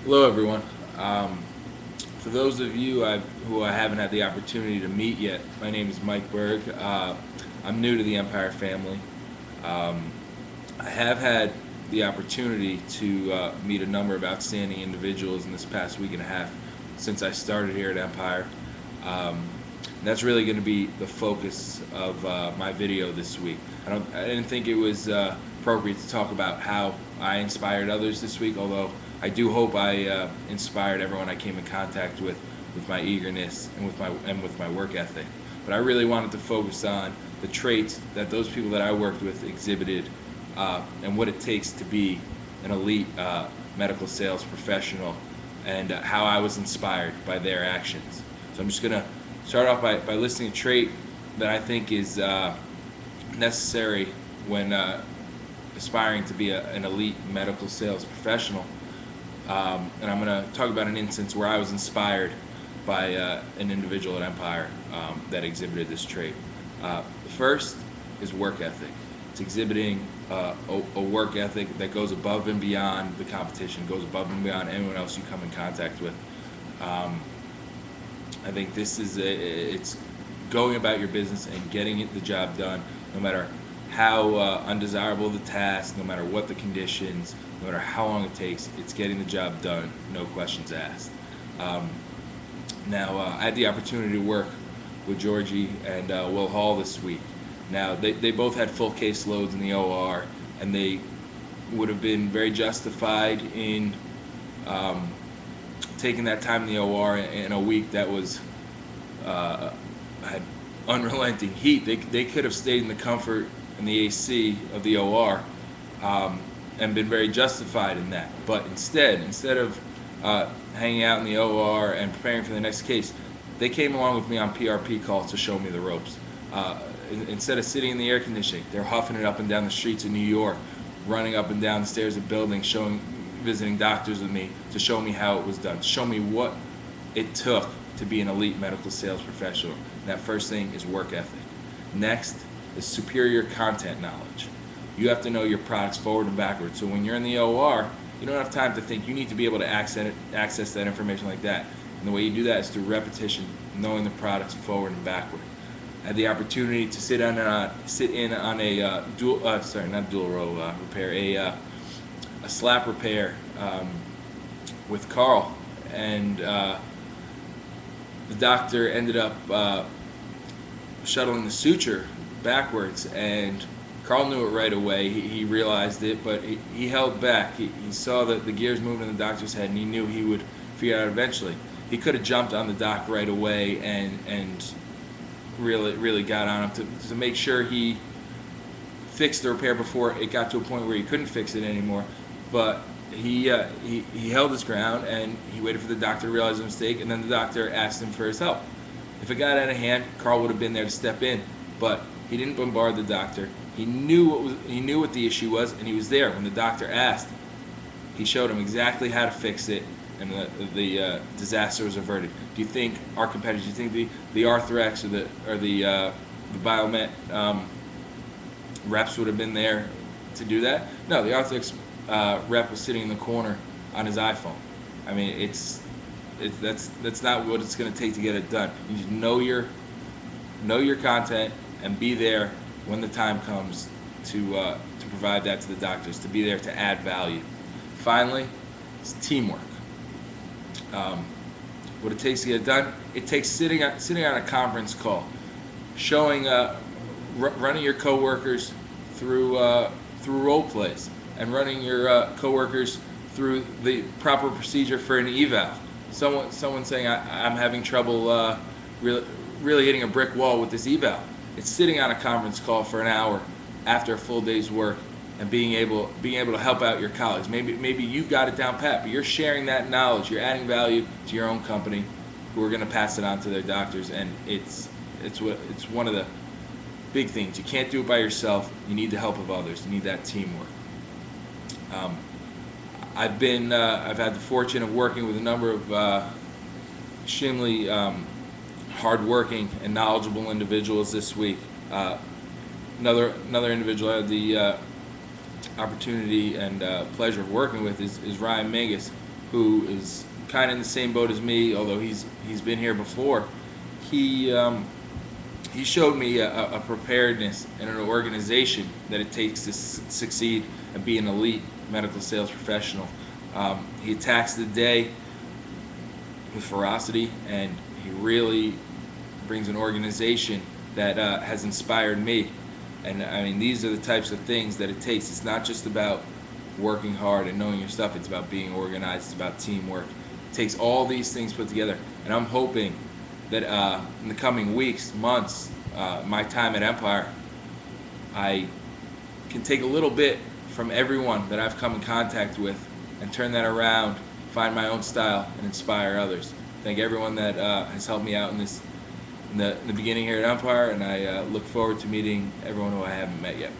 Hello, everyone. For those of you who I haven't had the opportunity to meet yet, my name is Mike Berg. I'm new to the Empire family. Um, I have had the opportunity to meet a number of outstanding individuals in this past week and a half since I started here at Empire. Um, that's really going to be the focus of my video this week. I didn't think it was appropriate to talk about how I inspired others this week, although I do hope I inspired everyone I came in contact with my eagerness and with my work ethic. But I really wanted to focus on the traits that those people that I worked with exhibited, and what it takes to be an elite medical sales professional, and how I was inspired by their actions. So I'm just going to start off by listing a trait that I think is necessary when aspiring to be an elite medical sales professional. And I'm going to talk about an instance where I was inspired by an individual at Empire that exhibited this trait. The first is work ethic. It's exhibiting a work ethic that goes above and beyond the competition, goes above and beyond anyone else you come in contact with. I think it's going about your business and getting the job done, no matter how undesirable the task, no matter what the conditions, no matter how long it takes. It's getting the job done, no questions asked. Now, I had the opportunity to work with Georgie and Will Hall this week. Now, they both had full caseloads in the OR, and they would have been very justified in taking that time in the OR in a week that was had unrelenting heat. They could have stayed in the comfort and the AC of the OR, and been very justified in that. But instead of hanging out in the OR and preparing for the next case, they came along with me on PRP calls to show me the ropes. Instead of sitting in the air conditioning, they're huffing it up and down the streets of New York, running up and down the stairs of buildings, visiting doctors with me to show me how it was done, to show me what it took to be an elite medical sales professional. And that first thing is work ethic. Next is superior content knowledge. You have to know your products forward and backwards. So when you're in the OR, you don't have time to think. You need to be able to access that information like that. And the way you do that is through repetition, knowing the products forward and backward. I had the opportunity to sit in on a dual row repair, a slap repair with Carl, and the doctor ended up shuttling the suture backwards, and Carl knew it right away. He realized it, but he held back. He saw the gears moving in the doctor's head, and he knew he would figure it out eventually. He could have jumped on the doc right away and really got on him to make sure he fixed the repair before it got to a point where he couldn't fix it anymore. But he held his ground, and he waited for the doctor to realize the mistake, and then the doctor asked him for his help. If it got out of hand, Carl would have been there to step in, but he didn't bombard the doctor. He knew what the issue was, and he was there when the doctor asked. He showed him exactly how to fix it, and the disaster was averted. Do you think our competitors? Do you think the Arthrex or the Biomet reps would have been there to do that? No, the Arthrex rep was sitting in the corner on his iPhone. I mean, that's not what it's going to take to get it done. You need to know your content and be there when the time comes to provide that to the doctors, to be there to add value. Finally, it's teamwork. What it takes to get it done, it takes sitting on a conference call, showing running your coworkers through role plays, and running your coworkers through the proper procedure for an eval. Someone saying I'm having trouble really hitting a brick wall with this eval. It's sitting on a conference call for an hour after a full day's work and being able to help out your colleagues. Maybe you got it down pat, but you're sharing that knowledge. You're adding value to your own company, who are going to pass it on to their doctors. And it's one of the big things. You can't do it by yourself. You need the help of others. You need that teamwork. I've had the fortune of working with a number of extremely hardworking and knowledgeable individuals this week. Another individual I had the opportunity and pleasure of working with is Ryan Mingus, who is kind of in the same boat as me, although he's been here before. He he showed me a preparedness and an organization that it takes to succeed and be an elite medical sales professional. He attacks the day with ferocity, and he really brings an organization that has inspired me. And I mean, these are the types of things that it takes. It's not just about working hard and knowing your stuff. It's about being organized. It's about teamwork. It takes all these things put together. And I'm hoping that in the coming weeks, months, my time at Empire, I can take a little bit from everyone that I've come in contact with and turn that around, find my own style, and inspire others. Thank everyone that has helped me out in this in the beginning here at Empire, and I look forward to meeting everyone who I haven't met yet.